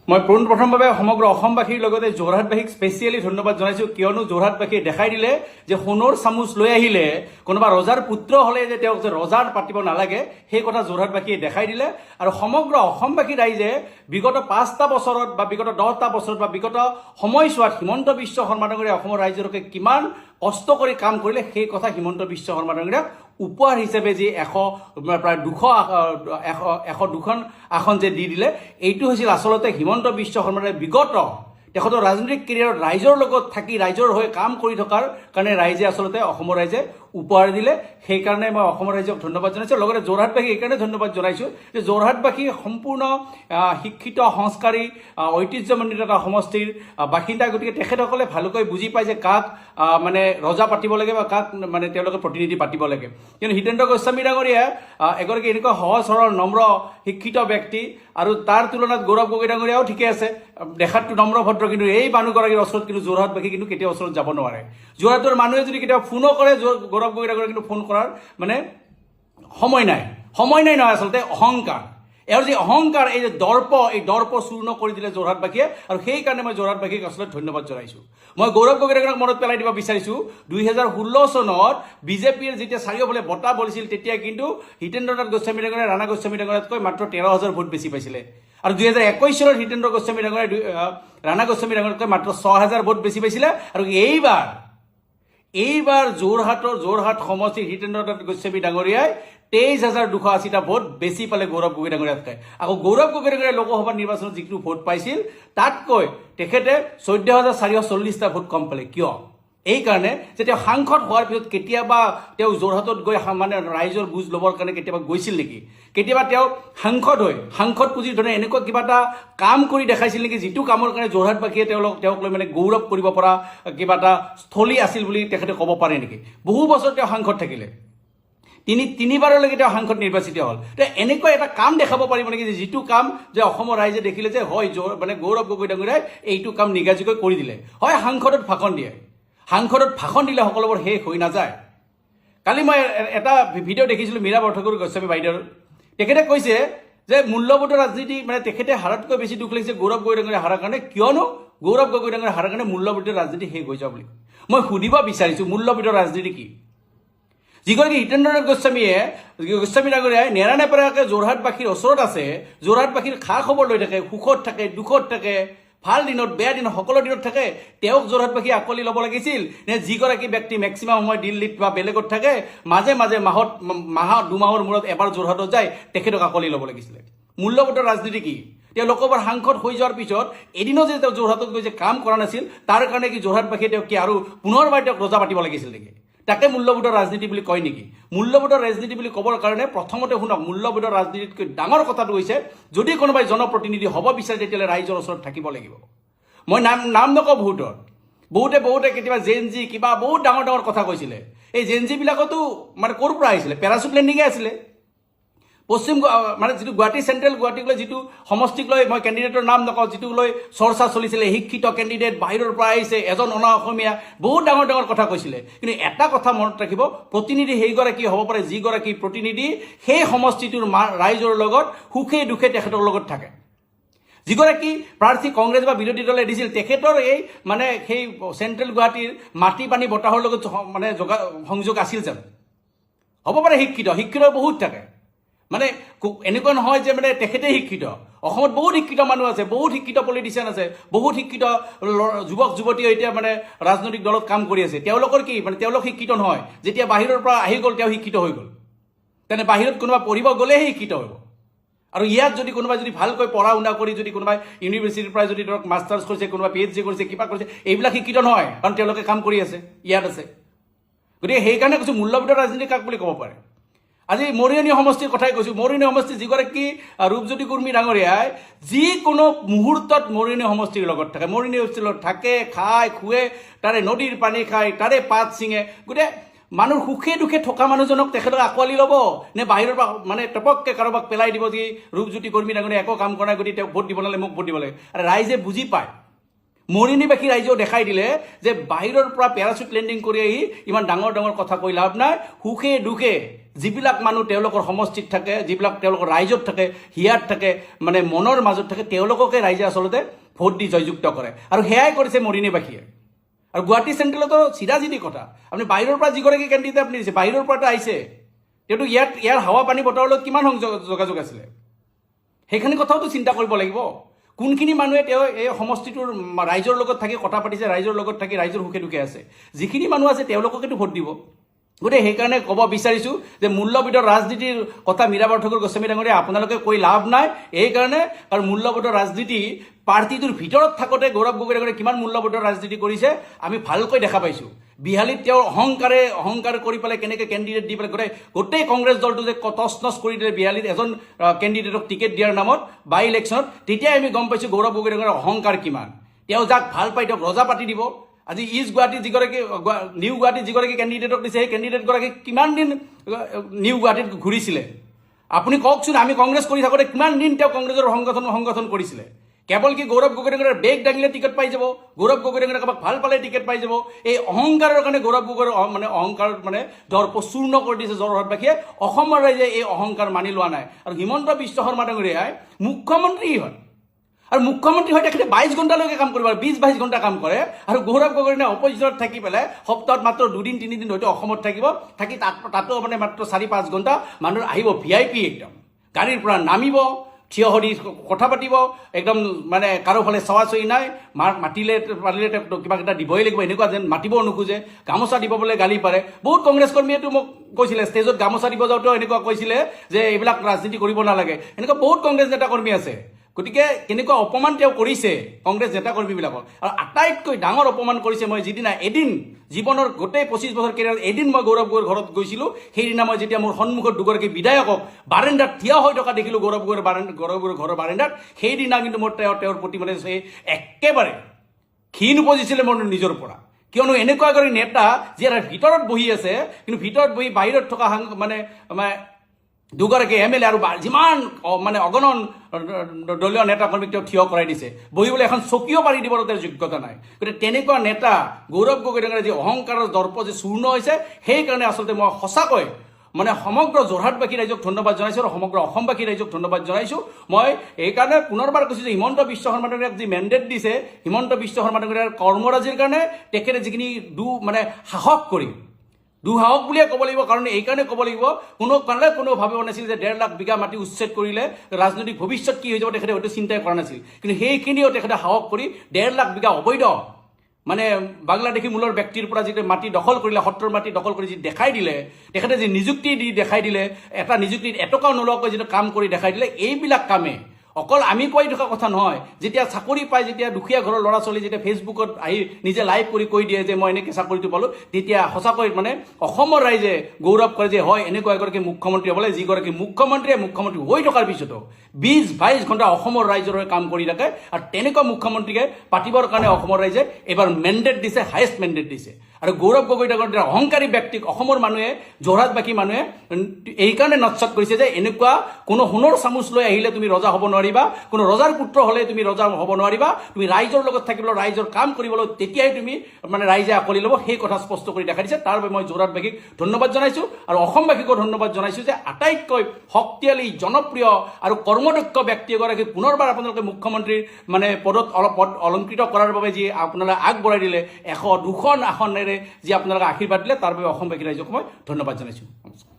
মই পোনপ্ৰথমভাৱে সমগ্ৰ অসমবাসীৰ লগতে যোৰহাটবাসীক স্পেচিয়েলি ধন্যবাদ জনাইছোঁ, কিয়নো যোৰহাটবাসীয়ে দেখাই দিলে যে সোণৰ চামুচ লৈ আহিলে কোনোবা ৰজাৰ পুত্ৰ হ'লে যে তেওঁক যে ৰজাৰ পাতিব নালাগে, সেই কথা যোৰহাটবাসীয়ে দেখাই দিলে। আৰু সমগ্ৰ অসমবাসী ৰাইজে বিগত 5টা বছৰত বা বিগত 10টা বছৰত বা বিগত সময়ছোৱাত হিমন্ত বিশ্ব শৰ্মা ডাঙৰীয়াই অসমৰ ৰাইজৰ হকে কিমান কষ্ট কৰি কাম কৰিলে, সেই কথা হিমন্ত বিশ্ব শৰ্মা ডাঙৰীয়াক উপহাৰ হিচাপে যি প্ৰায় 202খন আসন যে দি দিলে, এইটো হৈছিল আচলতে হিমন্ত বিশ্ব শৰ্মাৰ বিগত তেখেতৰ ৰাজনৈতিক কেৰিয়াৰত ৰাইজৰ লগত থাকি ৰাইজৰ হৈ কাম কৰি থকাৰ কাৰণে ৰাইজে আচলতে অসমৰ ৰাইজে উপহাৰ দিলে। সেইকাৰণে মই অসমৰ ৰাইজক ধন্যবাদ জনাইছোঁ। লগতে যোৰহাটবাসীক এইকাৰণে ধন্যবাদ জনাইছোঁ যে যোৰহাটবাসী সম্পূৰ্ণ শিক্ষিত, সংস্কাৰী, ঐতিহ্যমণ্ডিত এটা সমষ্টিৰ বাসিন্দা, গতিকে তেখেতসকলে ভালকৈ বুজি পায় যে কাক মানে ৰজা পাতিব লাগে বা কাক মানে তেওঁলোকে প্ৰতিনিধি পাতিব লাগে। কিন্তু হিতেন্দ্ৰ গোস্বামী ডাঙৰীয়া এগৰাকী এনেকুৱা সহজ সৰল নম্ৰ শিক্ষিত ব্যক্তি, আৰু তাৰ তুলনাত গৌৰৱ গগৈ ডাঙৰীয়াও ঠিকে আছে, দেখাতটো নম্ৰ ভদ্ৰ, কিন্তু এই মানুহগৰাকীৰ ওচৰত কিন্তু যোৰহাটবাসী কিন্তু কেতিয়াও ওচৰত যাব নোৱাৰে। যোৰহাটৰ মানুহে যদি কেতিয়াবা ফোনো কৰে, গৌৰৱ গগৈ ডাঙৰীয়া কিন্তু ফোন কৰাৰ মানে সময় নাই নহয়, আচলতে অহংকাৰ। এওঁৰ যি অহংকাৰ, এই যে দৰ্প, এই দৰ্প চূৰ্ণ কৰি দিলে যোৰহাটবাসীয়ে, আৰু সেইকাৰণে মই যোৰহাটবাসীক আচলতে ধন্যবাদ জনাইছোঁ। মই গৌৰৱ গগৈ ডাঙৰীয়াক মনত পেলাই দিব বিচাৰিছোঁ, 2016 চনত বিজেপিৰ যেতিয়া চাৰিওফালে বঁটা বলিছিল, তেতিয়া কিন্তু হিতেন্দ্ৰ নাথ গোস্বামী ডাঙৰীয়া ৰাণা গোস্বামী ডাঙৰীয়াতকৈ মাত্ৰ 13,000 ভোট বেছি পাইছিলে। আৰু 2021 চনত হিতেন্দ্ৰ গোস্বামী ডাঙৰীয়া ৰাণা গোস্বামী ডাঙৰীয়াতকৈ মাত্ৰ 6,000 ভোট বেছি পাইছিলে। আৰু এইবাৰ যোৰহাট সমষ্টিৰ হিতেন্দ্ৰ নাথ গোস্বামী ডাঙৰীয়াই 23,280টা ভোট বেছি পালে গৌৰৱ গগৈ ডাঙৰীয়াতকৈ। আকৌ গৌৰৱ গগৈ ডাঙৰীয়াই লোকসভা নিৰ্বাচনত যিটো ভোট পাইছিল, তাতকৈ তেখেতে 14,440টা ভোট কম পালে। কিয়? এইকাৰণে যে তেওঁ সাংসদ হোৱাৰ পিছত কেতিয়াবা তেওঁ যোৰহাটত গৈ মানে ৰাইজৰ বুজ ল'বৰ কাৰণে কেতিয়াবা গৈছিল নেকি? কেতিয়াবা তেওঁ সাংসদ হৈ সাংসদ পুঁজিৰ ধৰণে এনেকুৱা কিবা এটা কাম কৰি দেখাইছিল নেকি, যিটো কামৰ কাৰণে যোৰহাটবাসীয়ে তেওঁক লৈ মানে গৌৰৱ কৰিব পৰা কিবা এটা স্থলী আছিল বুলি তেখেতে ক'ব পাৰে নেকি? বহু বছৰ তেওঁ সাংসদ থাকিলে, তিনিবাৰলৈকে তেওঁ সাংসদ নিৰ্বাচিত হ'ল। এনেকুৱা এটা কাম দেখাব পাৰিব নেকি, যিটো কাম যে অসমৰ ৰাইজে দেখিলে যে হয় মানে গৌৰৱ গগৈ ডাঙৰীয়াই এইটো কাম নিগাজিকৈ কৰি দিলে। হয়, সাংসদত ভাষণ দিলে সকলোবোৰ শেষ হৈ নাযায়। কালি মই এটা ভিডিঅ' দেখিছিলোঁ মীৰা বৰঠাকুৰ গোস্বামী বাইদেউৰ, তেখেতে কৈছে যে মূল্যবোধৰ ৰাজনীতি, মানে তেখেতে হাৰাতকৈ বেছি দুখ লাগিছে গৌৰৱ গগৈ ডাঙৰীয়া হাৰাৰ কাৰণে, কিয়নো গৌৰৱ গগৈ ডাঙৰীয়া হাৰাৰ কাৰণে মূল্যবোধৰ ৰাজনীতি শেষ হৈ যোৱা বুলি। মই সুধিব বিচাৰিছোঁ, মূল্যবোধৰ ৰাজনীতি কি? যিগৰাকী হিতেন্দ্ৰ নাথ গোস্বামী ডাঙৰীয়াই নেৰানেপেৰাকৈ যোৰহাটবাসীৰ ওচৰত আছে, যোৰহাটবাসীৰ খা খবৰ লৈ থাকে, সুখত থাকে, দুখত থাকে, ভাল দিনত বেয়া দিনত সকলো দিনত থাকে, তেওঁক যোৰহাটবাসী আঁকোৱালি ল'ব লাগিছিল নে যিগৰাকী ব্যক্তি মেক্সিমাম সময় দিল্লীত বা বেলেগত থাকে, মাজে মাজে দুমাহৰ মূৰত এবাৰ যোৰহাটত যায়, তেখেতক আঁকোৱালি ল'ব লাগিছিলে? মূল্যবোধৰ ৰাজনীতি কি? তেওঁ লোকসভাৰ সাংসদ হৈ যোৱাৰ পিছত এদিনো যে তেওঁ যোৰহাটত গৈ যে কাম কৰা নাছিল, তাৰ কাৰণে কি যোৰহাটবাসীয়ে তেওঁক কি আৰু পুনৰবাৰ তেওঁক ৰজা পাতিব লাগিছিল নেকি? তাকে মূল্যবোধৰ ৰাজনীতি বুলি কয় নেকি? মূল্যবোধৰ ৰাজনীতি বুলি ক'বৰ কাৰণে প্ৰথমতে শুনক, মূল্যবোধৰ ৰাজনীতিতকৈ ডাঙৰ কথাটো হৈছে, যদি কোনোবাই জনপ্ৰতিনিধি হ'ব বিচাৰে তেতিয়াহ'লে ৰাইজৰ ওচৰত থাকিব লাগিব। মই নাম নকওঁ বহুতে কেতিয়াবা জেনজি কিবা বহুত ডাঙৰ কথা কৈছিলে। এই জেনজিবিলাকতো মানে ক'ৰ পৰা আহিছিলে? পেৰাচুট লেণ্ডিঙে আছিলে। পশ্চিম মানে যিটো গুৱাহাটী চেণ্ট্ৰেল, গুৱাহাটীক লৈ যিটো সমষ্টিক লৈ মই কেণ্ডিডেটৰ নাম নকওঁ, যিটোক লৈ চৰ্চা চলিছিলে, শিক্ষিত কেণ্ডিডেট বাহিৰৰ পৰা আহিছে, এজন অনা অসমীয়া, বহুত ডাঙৰ কথা কৈছিলে। কিন্তু এটা কথা মনত ৰাখিব, প্ৰতিনিধি সেইগৰাকী হ'ব পাৰে যিগৰাকী প্ৰতিনিধি সেই সমষ্টিটোৰ ৰাইজৰ লগত সুখে দুখে তেখেতৰ লগত থাকে। যিগৰাকী প্ৰাৰ্থী কংগ্ৰেছ বা বিৰোধী দলে দিছিল, তেখেতৰ এই মানে সেই চেণ্ট্ৰেল গুৱাহাটীৰ মাটি পানী বতাহৰ লগত মানে সংযোগ আছিল জানো? হ'ব পাৰে শিক্ষিত বহুত থাকে, মানে এনেকুৱা নহয় যে মানে তেখেতে শিক্ষিত। অসমত বহুত শিক্ষিত মানুহ আছে, বহুত শিক্ষিত পলিটিচিয়ান আছে, বহুত শিক্ষিত যুৱক যুৱতীয়ে এতিয়া মানে ৰাজনৈতিক দলত কাম কৰি আছে। তেওঁলোকৰ কি মানে তেওঁলোক শিক্ষিত নহয়, যেতিয়া বাহিৰৰ পৰা আহি গ'ল তেওঁ শিক্ষিত হৈ গ'ল। তেনে বাহিৰত কোনোবা পঢ়িব গ'লেহে শিক্ষিত হ'ব। আৰু ইয়াত যদি কোনোবাই যদি ভালকৈ পঢ়া শুনা কৰি যদি কোনোবাই ইউনিভাৰ্চিটিৰ পৰা যদি ধৰক মাষ্টাৰ্ছ কৰিছে, কোনোবা PhD কৰিছে, কিবা কৰিছে, এইবিলাক শিক্ষিত নহয়, কাৰণ তেওঁলোকে কাম কৰি আছে, ইয়াত আছে। গতিকে সেইকাৰণে কৈছোঁ মূল্যবোধৰ ৰাজনীতি কাক বুলি ক'ব পাৰে? আজি মৰিয়নি সমষ্টিৰ কথাই কৈছোঁ। মৰিয়নি সমষ্টিৰ যিগৰাকী ৰূপজ্যোতি কুৰ্মী ডাঙৰীয়াই যিকোনো মুহূৰ্তত মৰিয়নি সমষ্টিৰ লগত থাকে, মৰিয়নি সমষ্টিৰ লগত থাকে, খায়, খুৱে, তাৰে নদীৰ পানী খায়, তাৰে পাত ছিঙে। গতিকে মানুহ সুখে দুখে থকা মানুহজনক তেখেতক আঁকোৱালি ল'ব নে বাহিৰৰ পৰা মানে টপককৈ কাৰোবাক পেলাই দিব যে ৰূপজ্যোতি কুৰ্মী ডাঙৰীয়া একো কাম কৰা নাই, গতিকে তেওঁক ভোট দিব নালাগে, মোক ভোট দিব লাগে? আৰু ৰাইজে বুজি পায়, মৰিয়নিবাসী ৰাইজেও দেখাই দিলে যে বাহিৰৰ পৰা পেৰাচুট লেণ্ডিং কৰি আহি ইমান ডাঙৰ কথা কৈ লাভ নাই। সুখে দুখে যিবিলাক মানুহ তেওঁলোকৰ সমষ্টিত থাকে, যিবিলাক তেওঁলোকৰ ৰাইজত থাকে, হিয়াত থাকে, মানে মনৰ মাজত থাকে, তেওঁলোককে ৰাইজে আচলতে ভোট দি জয়যুক্ত কৰে। আৰু সেয়াই কৰিছে মৰিণীবাসীয়ে। আৰু গুৱাহাটী চেণ্ট্ৰেলতো চিধাচিধি কথা, আপুনি বাহিৰৰ পৰা যিগৰাকী কেণ্ডিডেট আপুনি দিছে, বাহিৰৰ পৰাতো আহিছে, তেওঁতো ইয়াৰ হাৱা পানী বতৰৰ লগত কিমান যোগাযোগ আছিলে, সেইখিনি কথাওতো চিন্তা কৰিব লাগিব। কোনখিনি মানুহে তেওঁ এই সমষ্টিটোৰ ৰাইজৰ লগত থাকি কথা পাতিছে, ৰাইজৰ লগত থাকি ৰাইজৰ সুখে দুখে আছে, যিখিনি মানুহ আছে তেওঁলোককেতো ভোট দিব। গতিকে সেইকাৰণে ক'ব বিচাৰিছোঁ যে মূল্যবোধৰ ৰাজনীতিৰ কথা মীৰা পাৰ্থকৰ গোস্বামী ডাঙৰীয়া আপোনালোকে কৈ লাভ নাই। এইকাৰণে কাৰণ মূল্যবোধৰ ৰাজনীতি পাৰ্টিটোৰ ভিতৰত থাকোঁতে গৌৰৱ গগৈ ডাঙৰীয়াই কিমান মূল্যবোধৰ ৰাজনীতি কৰিছে আমি ভালকৈ দেখা পাইছোঁ। বিহালীত তেওঁৰ অহংকাৰ কৰি পেলাই কেনেকৈ কেণ্ডিডেট দি পেলাই গোটেই কংগ্ৰেছ দলটো যে তছনছ কৰি দিলে বিহালীত এজন কেণ্ডিডেটক টিকেট দিয়াৰ নামত বাই ইলেকশ্যনত, তেতিয়াই আমি গম পাইছোঁ গৌৰৱ গগৈ ডাঙৰীয়াৰ অহংকাৰ কিমান। তেওঁ যাক ভাল পায় তেওঁক ৰজা পাতি দিব। আজি ইষ্ট গুৱাহাটীত যিগৰাকী নিউ গুৱাহাটীত যিগৰাকী কেণ্ডিডেটক দিছে, সেই কেণ্ডিডেটগৰাকী কিমান দিন নিউ গুৱাহাটীত ঘূৰিছিলে আপুনি কওকচোন। আমি কংগ্ৰেছ কৰি থাকোঁতে কিমান দিন তেওঁ কংগ্ৰেছৰ সংগঠন কৰিছিলে। কেৱল কি গৌৰৱ গগৈ ডাঙৰীয়াৰ বেগ দাঙিলে টিকেট পাই যাব, গৌৰৱ গগৈ ডাঙৰীয়া কাৰোবাক ভাল পালে টিকেট পাই যাব। এই অহংকাৰৰ কাৰণে গৌৰৱ গগৈৰ অহংকাৰ দৰ্প চূৰ্ণ কৰি দিছে যোৰহাটবাসীয়ে। অসমৰ ৰাইজে এই অহংকাৰ মানি লোৱা নাই। আৰু হিমন্ত বিশ্ব শৰ্মা ডাঙৰীয়াই মুখ্যমন্ত্ৰী হয়, আৰু মুখ্যমন্ত্ৰী হৈ তেখেতে 22 ঘণ্টালৈকে কাম কৰিব, 20-22 ঘণ্টা কাম কৰে। আৰু গৌৰৱ গগৈ অপজিশ্যনত থাকি পেলাই সপ্তাহত মাত্ৰ 2-3 দিন হয়তো অসমত থাকি তাতো মাত্ৰ 4-5 ঘণ্টা মানুহ আহিব, VIP একদম গাড়ীৰ পৰা নামিব, থিয় হৈ কথা পাতিব, একদম কাৰো ফালে চোৱাচৰি নাই। মাতিলে কিবা এটা দিবই লাগিব, এনেকুৱা যেন মাতিব নোখোজে। গামোচা দিব বোলে গালি পাৰে। বহুত কংগ্ৰেছ কৰ্মীয়েতো মোক কৈছিলে, ষ্টেজত গামোচা দিব যাওঁতেও এনেকুৱা কৈছিলে যে এইবিলাক ৰাজনীতি কৰিব নালাগে। এনেকুৱা বহুত কংগ্ৰেছ নেতা কৰ্মী আছে। গতিকে কেনেকুৱা অপমান তেওঁ কৰিছে কংগ্ৰেছ নেতা কৰ্মীবিলাকক। আৰু আটাইতকৈ ডাঙৰ অপমান কৰিছে, মই যিদিনা এদিন জীৱনৰ গোটেই 25 বছৰ কেৰিয়াৰত এদিন মই গৌৰৱ গগৈৰ ঘৰত গৈছিলোঁ, সেইদিনা মই যেতিয়া মোৰ সন্মুখত দুগৰাকী বিধায়কক বাৰাণ্ডাত থিয় হৈ থকা দেখিলোঁ, গৌৰৱ গগৈৰ ঘৰৰ বাৰাণ্ডাত, সেইদিনা কিন্তু মোৰ তেওঁৰ প্ৰতি একেবাৰে ঘিণ উপজিছিলে মোৰ নিজৰ পৰা। কিয়নো এনেকুৱা এগৰাকী নেতা যি ভিতৰত বহি আছে, কিন্তু ভিতৰত বহি বাহিৰত থকা দুগৰাকী MLA আৰু যিমান অগণন দলীয় নেতা কৰ্মীক তেওঁ থিয় কৰাই দিছে, বহিবলৈ এখন চকীও পাৰি দিবলৈ তেওঁৰ যোগ্যতা নাই। গতিকে তেনেকুৱা নেতা গৌৰৱ গগৈ ডাঙৰীয়াৰ যি অহংকাৰৰ দৰ্প যে চূৰ্ণ হৈছে, সেইকাৰণে আচলতে মই সঁচাকৈ সমগ্ৰ যোৰহাটবাসী ৰাইজক ধন্যবাদ জনাইছোঁ আৰু সমগ্ৰ অসমবাসী ৰাইজক ধন্যবাদ জনাইছোঁ। মই এইকাৰণে পুনৰবাৰ কৈছোঁ যে হিমন্ত বিশ্ব শৰ্মা ডাঙৰীয়াক যি মেণ্ডেট দিছে, হিমন্ত বিশ্ব শৰ্মা ডাঙৰীয়াৰ কৰ্মৰাজিৰ কাৰণে তেখেতে যিখিনি সাহস কৰি দুঃসাহস বুলিয়ে ক'ব লাগিব। কাৰণ এইকাৰণে ক'ব লাগিব, কোনেও ভাবিব নাছিল যে 1.5 লাখ বিঘা মাটি উচ্ছেদ কৰিলে ৰাজনৈতিক ভৱিষ্যত কি হৈ যাব তেখেতে হয়তো চিন্তাই কৰা নাছিল। কিন্তু সেইখিনিও তেখেতে সাহস কৰি 1.5 লাখ বিঘা অবৈধ বাংলাদেশী মূলৰ ব্যক্তিৰ পৰা যিটো মাটি দখল কৰিলে, সত্ৰৰ মাটি দখল কৰি যি দেখাই দিলে, তেখেতে যি নিযুক্তি দি দেখাই দিলে, এটা নিযুক্তিত এটকাও নোলোৱাকৈ যিটো কাম কৰি দেখাই দিলে, এইবিলাক কামে অকল আমি কৈ থকা কথা নহয়। যেতিয়া চাকৰি পাই, যেতিয়া দুখীয়া ঘৰৰ ল'ৰা ছোৱালী যেতিয়া ফেচবুকত আহি নিজে লাইভ কৰি কৈ দিয়ে যে মই এনেকৈ চাকৰিটো পালোঁ, তেতিয়া সঁচাকৈ অসমৰ ৰাইজে গৌৰৱ কৰে যে হয় এনেকুৱা এগৰাকী মুখ্যমন্ত্ৰী হ'বলৈ, যিগৰাকী মুখ্যমন্ত্ৰী হৈ থকাৰ পিছতো 20-22 ঘণ্টা অসমৰ ৰাইজৰ হৈ কাম কৰি থাকে। আৰু তেনেকুৱা মুখ্যমন্ত্ৰীকে পাতিবৰ কাৰণে অসমৰ ৰাইজে এইবাৰ মেণ্ডেট দিছে, হায়েষ্ট মেণ্ডেট দিছে। আৰু গৌৰৱ গগৈ ডাঙৰীয়াৰ অহংকাৰী ব্যক্তিক অসমৰ মানুহে, যোৰহাটবাসী মানুহে এইকাৰণে নৎসত কৰিছে যে এনেকুৱা কোনো সোণৰ চামুচ লৈ আহিলে তুমি ৰজা হ'ব নোৱাৰিবা, কোনো ৰজাৰ পুত্ৰ হ'লে তুমি ৰজা হ'ব নোৱাৰিবা, তুমি ৰাইজৰ লগত থাকিবলৈ, ৰাইজৰ কাম কৰিবলৈ, তেতিয়াই তুমি ৰাইজে আঁকোৱালি ল'ব। সেই কথা স্পষ্ট কৰি দেখাই দিছে। তাৰ বাবে মই যোৰহাটবাসীক ধন্যবাদ জনাইছোঁ আৰু অসমবাসীকো ধন্যবাদ জনাইছোঁ যে আটাইতকৈ শক্তিশালী, জনপ্ৰিয় আৰু কৰ্মদক্ষ ব্যক্তি এগৰাকী পুনৰবাৰ আপোনালোকে মুখ্যমন্ত্ৰীৰ পদত অলংকৃত কৰাৰ বাবে যি আপোনালোকে আগবঢ়াই দিলে, 100-200 আসনেৰে যি আপোনালোকে আশীৰ্বাদ দিলে, তাৰ বাবে অসমবাসী ৰাইজক মই ধন্যবাদ জনাইছোঁ। নমস্কাৰ।